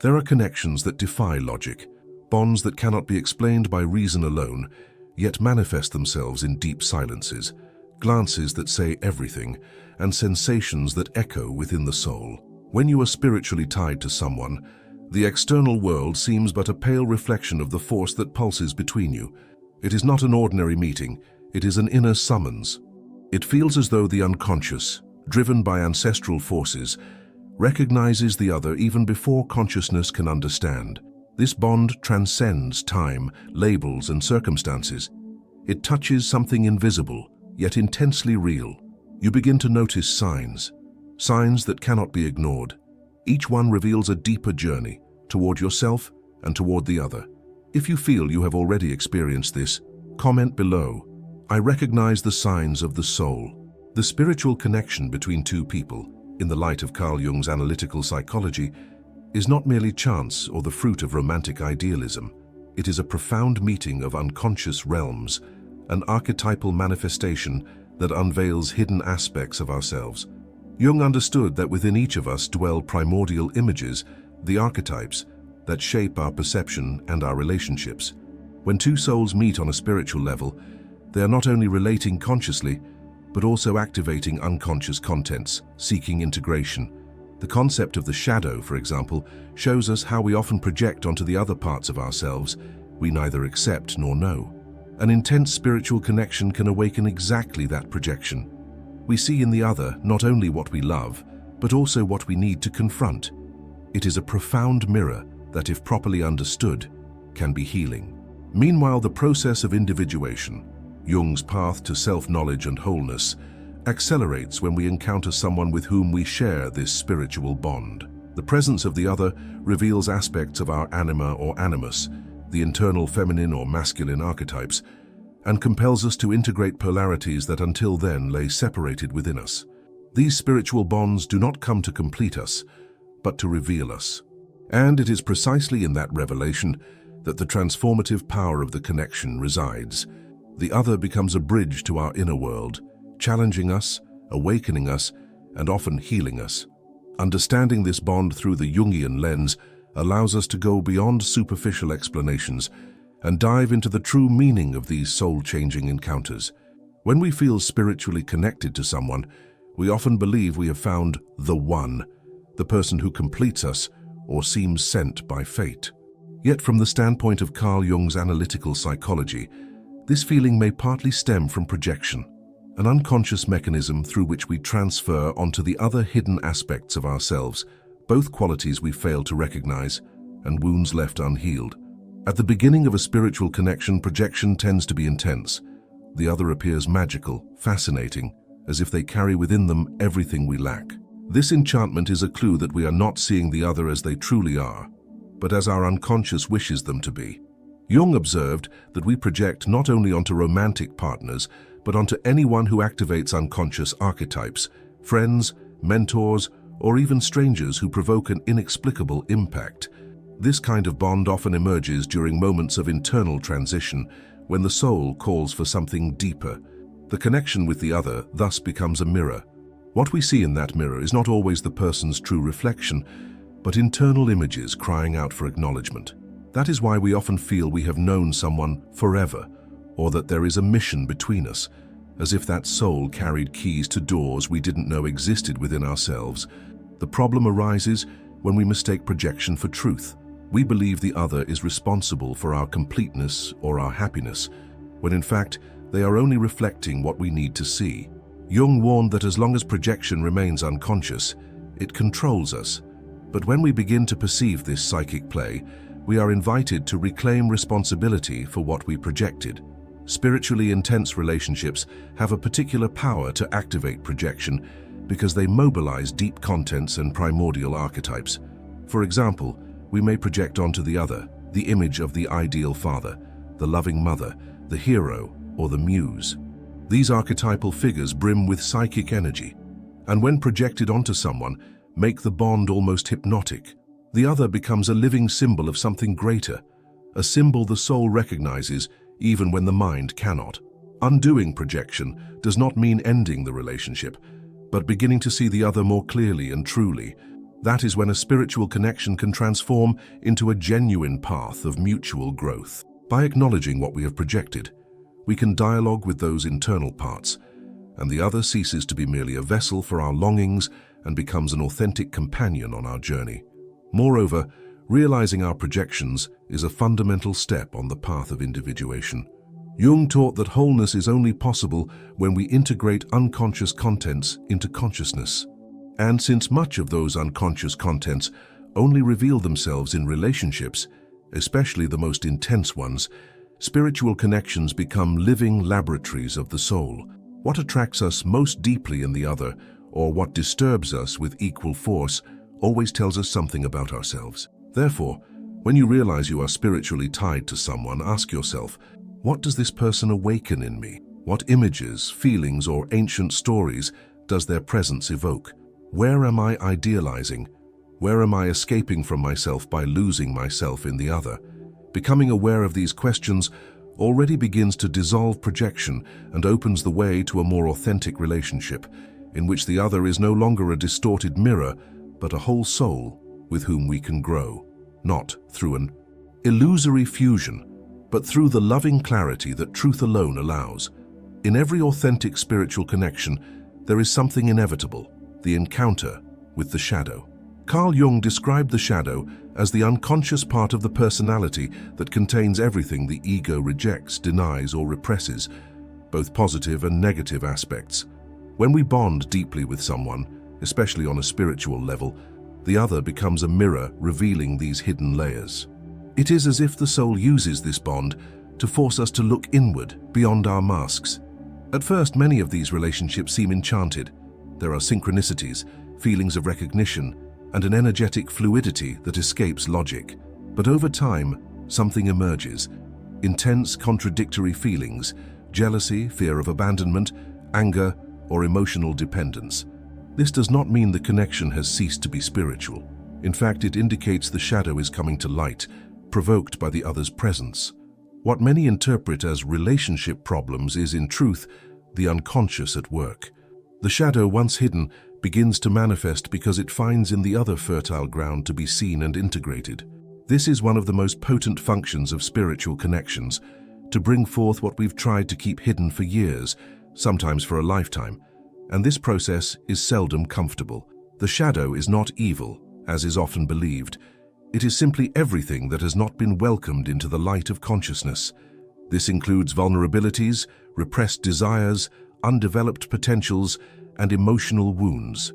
There are connections that defy logic, bonds that cannot be explained by reason alone, yet manifest themselves in deep silences, glances that say everything, and sensations that echo within the soul. When you are spiritually tied to someone, the external world seems but a pale reflection of the force that pulses between you. It is not an ordinary meeting, it is an inner summons. It feels as though the unconscious, driven by ancestral forces, recognizes the other even before consciousness can understand. This bond transcends time, labels, and circumstances. It touches something invisible, yet intensely real. You begin to notice signs that cannot be ignored. Each one reveals a deeper journey toward yourself and toward the other. If you feel you have already experienced this, comment below. I recognize the signs of the soul. The spiritual connection between two people, in the light of Carl Jung's analytical psychology, is not merely chance or the fruit of romantic idealism. It is a profound meeting of unconscious realms, an archetypal manifestation that unveils hidden aspects of ourselves. Jung understood that within each of us dwell primordial images, the archetypes, that shape our perception and our relationships. When two souls meet on a spiritual level, they are not only relating consciously, but also activating unconscious contents, seeking integration. The concept of the shadow, for example, shows us how we often project onto the other parts of ourselves we neither accept nor know. An intense spiritual connection can awaken exactly that projection. We see in the other not only what we love, but also what we need to confront. It is a profound mirror that, if properly understood, can be healing. Meanwhile, the process of individuation, Jung's path to self-knowledge and wholeness, accelerates when we encounter someone with whom we share this spiritual bond. The presence of the other reveals aspects of our anima or animus, the internal feminine or masculine archetypes, and compels us to integrate polarities that until then lay separated within us. These spiritual bonds do not come to complete us, but to reveal us. And it is precisely in that revelation that the transformative power of the connection resides. The other becomes a bridge to our inner world, challenging us, awakening us, and often healing us. Understanding this bond through the Jungian lens allows us to go beyond superficial explanations and dive into the true meaning of these soul-changing encounters. When we feel spiritually connected to someone, we often believe we have found the one, the person who completes us or seems sent by fate. Yet from the standpoint of Carl Jung's analytical psychology, this feeling may partly stem from projection, an unconscious mechanism through which we transfer onto the other hidden aspects of ourselves, both qualities we fail to recognize and wounds left unhealed. At the beginning of a spiritual connection, projection tends to be intense. The other appears magical, fascinating, as if they carry within them everything we lack. This enchantment is a clue that we are not seeing the other as they truly are, but as our unconscious wishes them to be. Jung observed that we project not only onto romantic partners, but onto anyone who activates unconscious archetypes, friends, mentors, or even strangers who provoke an inexplicable impact. This kind of bond often emerges during moments of internal transition, when the soul calls for something deeper. The connection with the other thus becomes a mirror. What we see in that mirror is not always the person's true reflection, but internal images crying out for acknowledgement. That is why we often feel we have known someone forever, or that there is a mission between us, as if that soul carried keys to doors we didn't know existed within ourselves. The problem arises when we mistake projection for truth. We believe the other is responsible for our completeness or our happiness, when in fact they are only reflecting what we need to see. Jung warned that as long as projection remains unconscious, it controls us. But when we begin to perceive this psychic play, we are invited to reclaim responsibility for what we projected. Spiritually intense relationships have a particular power to activate projection because they mobilize deep contents and primordial archetypes. For example, we may project onto the other the image of the ideal father, the loving mother, the hero, or the muse. These archetypal figures brim with psychic energy, and when projected onto someone, make the bond almost hypnotic. The other becomes a living symbol of something greater, a symbol the soul recognizes even when the mind cannot. Undoing projection does not mean ending the relationship, but beginning to see the other more clearly and truly. That is when a spiritual connection can transform into a genuine path of mutual growth. By acknowledging what we have projected, we can dialogue with those internal parts, and the other ceases to be merely a vessel for our longings and becomes an authentic companion on our journey. Moreover, realizing our projections is a fundamental step on the path of individuation. Jung taught that wholeness is only possible when we integrate unconscious contents into consciousness. And since much of those unconscious contents only reveal themselves in relationships, especially the most intense ones, spiritual connections become living laboratories of the soul. What attracts us most deeply in the other, or what disturbs us with equal force, always tells us something about ourselves. Therefore, when you realize you are spiritually tied to someone, ask yourself, what does this person awaken in me? What images, feelings, or ancient stories does their presence evoke? Where am I idealizing? Where am I escaping from myself by losing myself in the other? Becoming aware of these questions already begins to dissolve projection and opens the way to a more authentic relationship, in which the other is no longer a distorted mirror, but a whole soul with whom we can grow, not through an illusory fusion, but through the loving clarity that truth alone allows. In every authentic spiritual connection, there is something inevitable, the encounter with the shadow. Carl Jung described the shadow as the unconscious part of the personality that contains everything the ego rejects, denies, or represses, both positive and negative aspects. When we bond deeply with someone, especially on a spiritual level, the other becomes a mirror revealing these hidden layers. It is as if the soul uses this bond to force us to look inward, beyond our masks. At first, many of these relationships seem enchanted. There are synchronicities, feelings of recognition, and an energetic fluidity that escapes logic. But over time, something emerges. Intense, contradictory feelings, jealousy, fear of abandonment, anger, or emotional dependence. This does not mean the connection has ceased to be spiritual. In fact, it indicates the shadow is coming to light, provoked by the other's presence. What many interpret as relationship problems is, in truth, the unconscious at work. The shadow, once hidden, begins to manifest because it finds in the other fertile ground to be seen and integrated. This is one of the most potent functions of spiritual connections, to bring forth what we've tried to keep hidden for years, sometimes for a lifetime. And this process is seldom comfortable. The shadow is not evil, as is often believed. It is simply everything that has not been welcomed into the light of consciousness. This includes vulnerabilities, repressed desires, undeveloped potentials, and emotional wounds.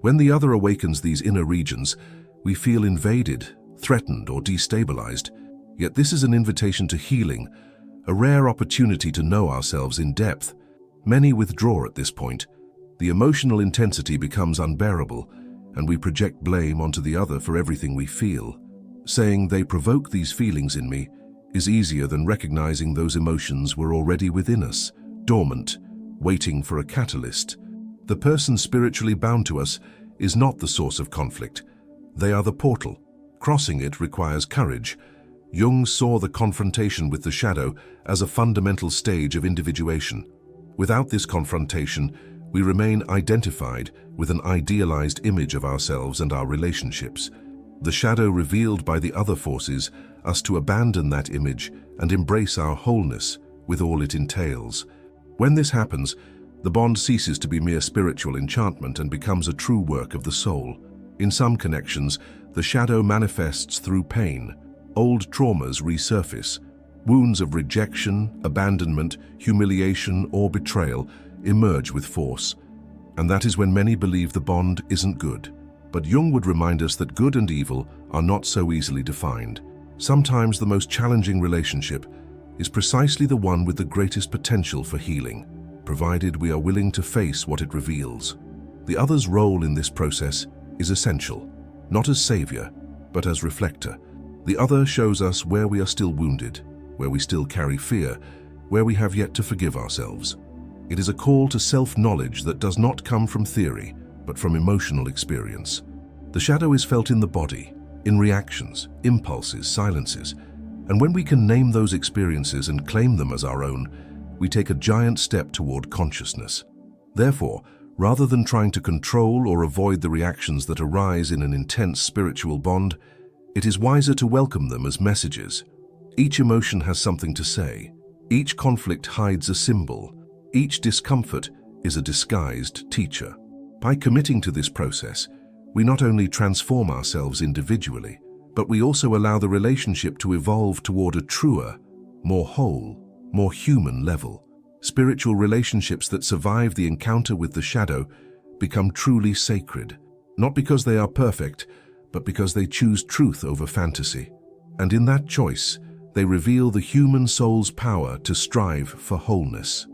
When the other awakens these inner regions, we feel invaded, threatened, or destabilized. Yet this is an invitation to healing, a rare opportunity to know ourselves in depth. Many withdraw at this point. The emotional intensity becomes unbearable, and we project blame onto the other for everything we feel. Saying they provoke these feelings in me is easier than recognizing those emotions were already within us, dormant, waiting for a catalyst. The person spiritually bound to us is not the source of conflict. They are the portal. Crossing it requires courage. Jung saw the confrontation with the shadow as a fundamental stage of individuation. Without this confrontation, we remain identified with an idealized image of ourselves and our relationships. The shadow revealed by the other forces us to abandon that image and embrace our wholeness with all it entails. When this happens, the bond ceases to be mere spiritual enchantment and becomes a true work of the soul. In some connections, the shadow manifests through pain. Old traumas resurface. Wounds of rejection, abandonment, humiliation, or betrayal emerge with force. And that is when many believe the bond isn't good. But Jung would remind us that good and evil are not so easily defined. Sometimes the most challenging relationship is precisely the one with the greatest potential for healing, provided we are willing to face what it reveals. The other's role in this process is essential, not as savior, but as reflector. The other shows us where we are still wounded, where we still carry fear, where we have yet to forgive ourselves. It is a call to self-knowledge that does not come from theory, but from emotional experience. The shadow is felt in the body, in reactions, impulses, silences, and when we can name those experiences and claim them as our own, we take a giant step toward consciousness. Therefore, Rather than trying to control or avoid the reactions that arise in an intense spiritual bond, it is wiser to welcome them as messages. Each emotion has something to say. Each conflict hides a symbol. Each discomfort is a disguised teacher. By committing to this process, we not only transform ourselves individually, but we also allow the relationship to evolve toward a truer, more whole, more human level. Spiritual relationships that survive the encounter with the shadow become truly sacred, not because they are perfect, but because they choose truth over fantasy. And in that choice, they reveal the human soul's power to strive for wholeness.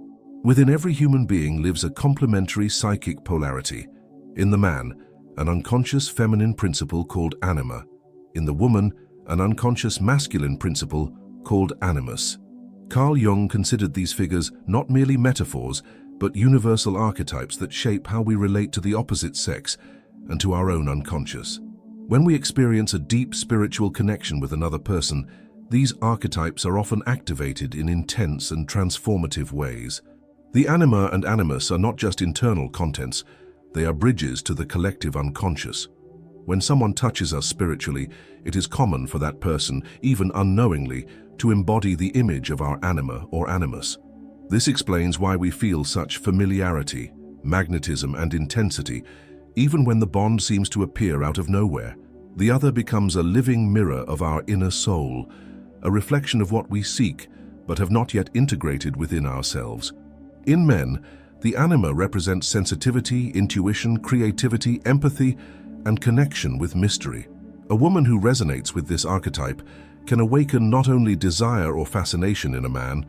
Within every human being lives a complementary psychic polarity. In the man, an unconscious feminine principle called anima. In the woman, an unconscious masculine principle called animus. Carl Jung considered these figures not merely metaphors, but universal archetypes that shape how we relate to the opposite sex and to our own unconscious. When we experience a deep spiritual connection with another person, these archetypes are often activated in intense and transformative ways. The anima and animus are not just internal contents, they are bridges to the collective unconscious. When someone touches us spiritually, it is common for that person, even unknowingly, to embody the image of our anima or animus. This explains why we feel such familiarity, magnetism, and intensity, even when the bond seems to appear out of nowhere. The other becomes a living mirror of our inner soul, a reflection of what we seek but have not yet integrated within ourselves. In men, the anima represents sensitivity, intuition, creativity, empathy, and connection with mystery. A woman who resonates with this archetype can awaken not only desire or fascination in a man,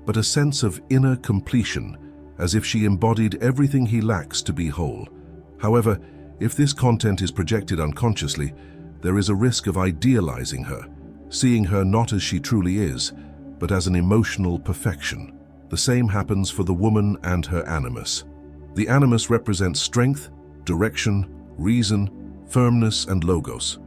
but a sense of inner completion, as if she embodied everything he lacks to be whole. However, if this content is projected unconsciously, there is a risk of idealizing her, seeing her not as she truly is, but as an emotional perfection. The same happens for the woman and her animus. The animus represents strength, direction, reason, firmness, and logos.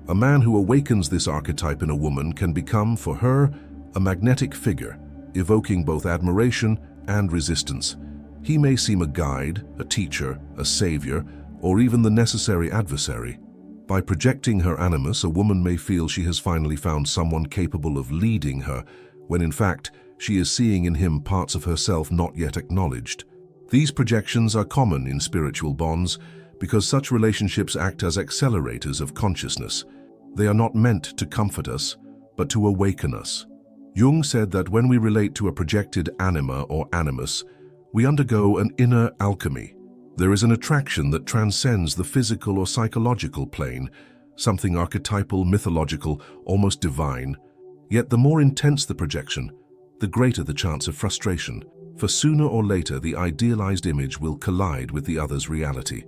A man who awakens this archetype in a woman can become, for her, a magnetic figure, evoking both admiration and resistance. He may seem a guide, a teacher, a savior, or even the necessary adversary. By projecting her animus, a woman may feel she has finally found someone capable of leading her, when in fact, she is seeing in him parts of herself not yet acknowledged. These projections are common in spiritual bonds because such relationships act as accelerators of consciousness. They are not meant to comfort us, but to awaken us. Jung said that when we relate to a projected anima or animus, we undergo an inner alchemy. There is an attraction that transcends the physical or psychological plane, something archetypal, mythological, almost divine. Yet the more intense the projection, the greater the chance of frustration, for sooner or later the idealized image will collide with the other's reality.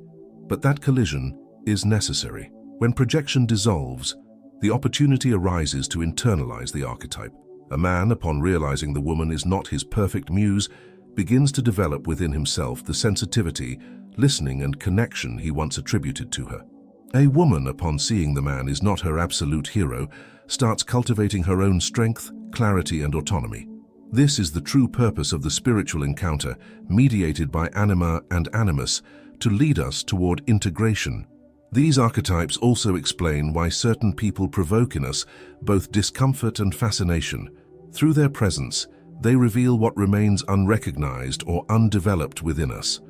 But that collision is necessary. When projection dissolves, the opportunity arises to internalize the archetype. A man, upon realizing the woman is not his perfect muse, begins to develop within himself the sensitivity, listening, and connection he once attributed to her. A woman, upon seeing the man is not her absolute hero, starts cultivating her own strength, clarity, and autonomy. This is the true purpose of the spiritual encounter, mediated by anima and animus, to lead us toward integration. These archetypes also explain why certain people provoke in us both discomfort and fascination. Through their presence, they reveal what remains unrecognized or undeveloped within us.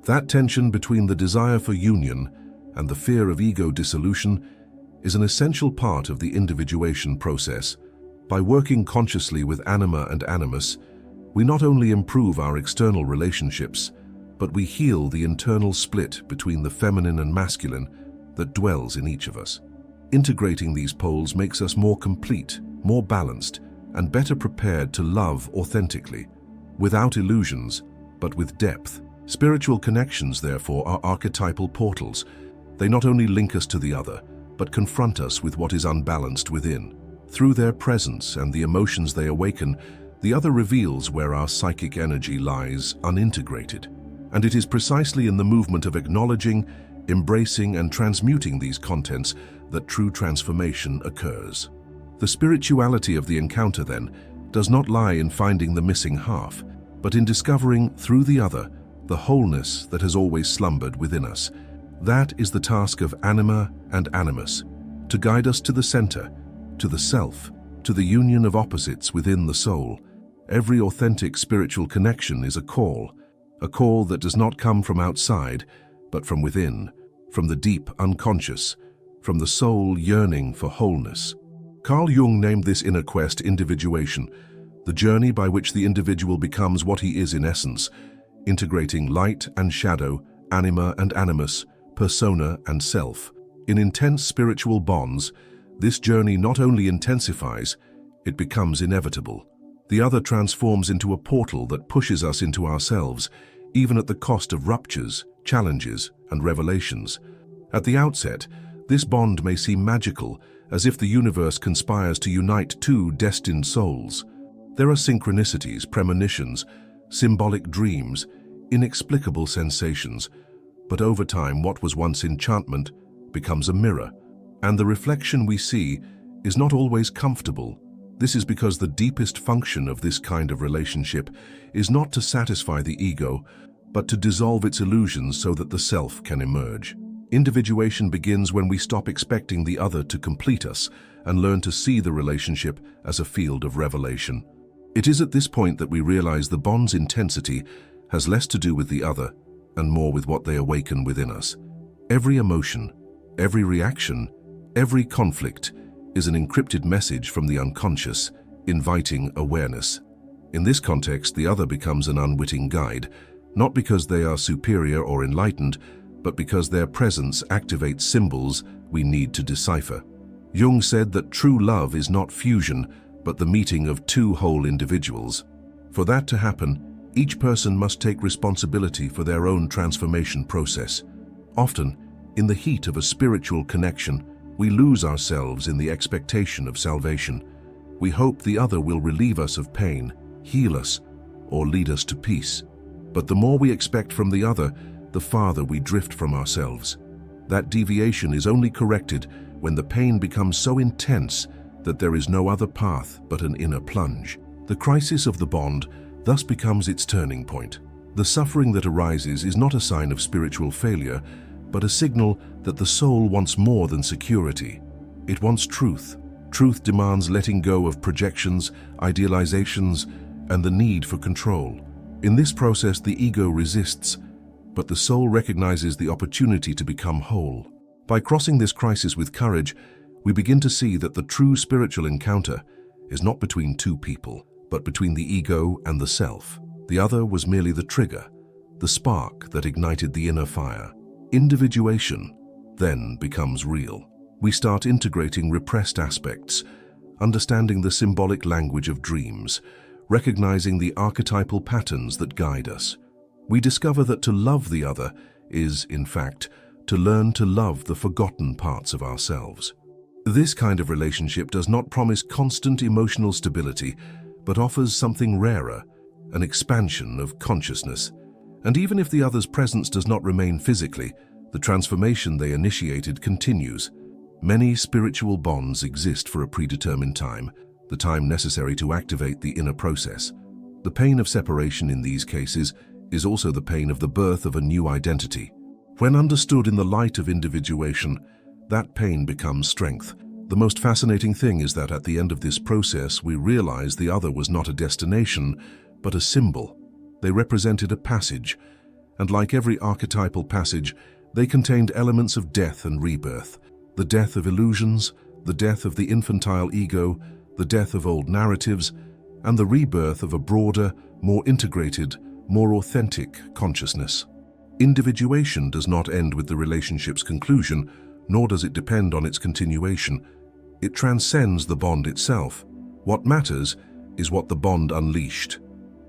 That tension between the desire for union and the fear of ego dissolution is an essential part of the individuation process. By working consciously with anima and animus, we not only improve our external relationships, but we heal the internal split between the feminine and masculine that dwells in each of us. Integrating these poles makes us more complete, more balanced, and better prepared to love authentically, without illusions, but with depth. Spiritual connections, therefore, are archetypal portals. They not only link us to the other, but confront us with what is unbalanced within. Through their presence and the emotions they awaken, the other reveals where our psychic energy lies unintegrated. And it is precisely in the movement of acknowledging, embracing, and transmuting these contents that true transformation occurs. The spirituality of the encounter, then, does not lie in finding the missing half, but in discovering, through the other, the wholeness that has always slumbered within us. That is the task of anima and animus, to guide us to the center, to the self, to the union of opposites within the soul. Every authentic spiritual connection is a call that does not come from outside, but from within, from the deep unconscious, from the soul yearning for wholeness. Carl Jung named this inner quest individuation, the journey by which the individual becomes what he is in essence, integrating light and shadow, anima and animus, persona and self. In intense spiritual bonds, this journey not only intensifies, it becomes inevitable. The other transforms into a portal that pushes us into ourselves, even at the cost of ruptures, challenges, and revelations. At the outset, this bond may seem magical, as if the universe conspires to unite two destined souls. There are synchronicities, premonitions, symbolic dreams, inexplicable sensations. But over time, what was once enchantment becomes a mirror, and the reflection we see is not always comfortable. This is because the deepest function of this kind of relationship is not to satisfy the ego, but to dissolve its illusions so that the self can emerge. Individuation begins when we stop expecting the other to complete us and learn to see the relationship as a field of revelation. It is at this point that we realize the bond's intensity has less to do with the other and more with what they awaken within us. Every emotion, every reaction, every conflict is an encrypted message from the unconscious, inviting awareness. In this context, the other becomes an unwitting guide, not because they are superior or enlightened, but because their presence activates symbols we need to decipher. Jung said that true love is not fusion, but the meeting of two whole individuals. For that to happen, each person must take responsibility for their own transformation process. Often, in the heat of a spiritual connection, we lose ourselves in the expectation of salvation. We hope the other will relieve us of pain, heal us, or lead us to peace. But the more we expect from the other, the farther we drift from ourselves. That deviation is only corrected when the pain becomes so intense that there is no other path but an inner plunge. The crisis of the bond thus becomes its turning point. The suffering that arises is not a sign of spiritual failure, but a signal that the soul wants more than security. It wants truth. Truth demands letting go of projections, idealizations, and the need for control. In this process, the ego resists, but the soul recognizes the opportunity to become whole. By crossing this crisis with courage, we begin to see that the true spiritual encounter is not between two people, but between the ego and the self. The other was merely the trigger, the spark that ignited the inner fire. Individuation then becomes real. We start integrating repressed aspects, understanding the symbolic language of dreams, recognizing the archetypal patterns that guide us. We discover that to love the other is, in fact, to learn to love the forgotten parts of ourselves. This kind of relationship does not promise constant emotional stability, but offers something rarer, an expansion of consciousness. And even if the other's presence does not remain physically, the transformation they initiated continues. Many spiritual bonds exist for a predetermined time, the time necessary to activate the inner process. The pain of separation in these cases is also the pain of the birth of a new identity. When understood in the light of individuation, that pain becomes strength. The most fascinating thing is that at the end of this process, we realize the other was not a destination, but a symbol. They represented a passage, and like every archetypal passage, they contained elements of death and rebirth. The death of illusions, the death of the infantile ego, the death of old narratives, and the rebirth of a broader, more integrated, more authentic consciousness. Individuation does not end with the relationship's conclusion, nor does it depend on its continuation. It transcends the bond itself. What matters is what the bond unleashed,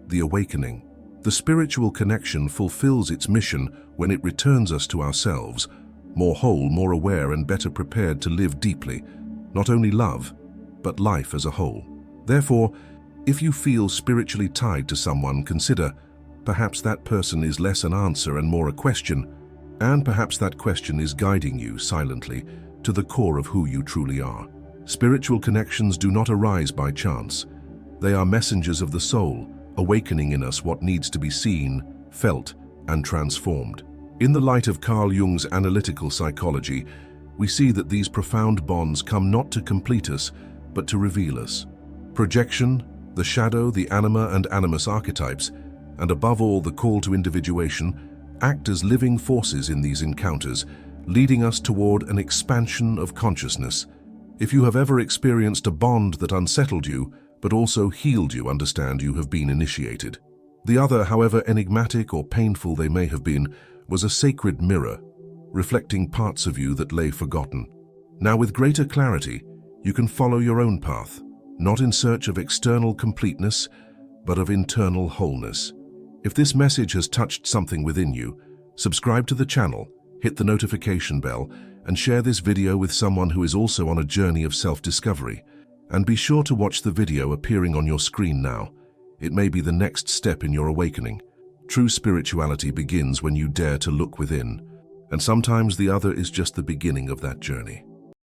the awakening. The spiritual connection fulfills its mission when it returns us to ourselves, more whole, more aware, and better prepared to live deeply, not only love, but life as a whole. Therefore, if you feel spiritually tied to someone, consider perhaps that person is less an answer and more a question, and perhaps that question is guiding you silently to the core of who you truly are. Spiritual connections do not arise by chance. They are messengers of the soul, awakening in us what needs to be seen, felt, and transformed. In the light of Carl Jung's analytical psychology, we see that these profound bonds come not to complete us, but to reveal us. Projection, the shadow, the anima and animus archetypes, and above all the call to individuation, act as living forces in these encounters, leading us toward an expansion of consciousness. If you have ever experienced a bond that unsettled you, but also healed you, understand you have been initiated. The other, however enigmatic or painful they may have been, was a sacred mirror, reflecting parts of you that lay forgotten. Now, with greater clarity, you can follow your own path, not in search of external completeness, but of internal wholeness. If this message has touched something within you, subscribe to the channel, hit the notification bell, and share this video with someone who is also on a journey of self-discovery. And be sure to watch the video appearing on your screen now. It may be the next step in your awakening. True spirituality begins when you dare to look within, and sometimes the other is just the beginning of that journey.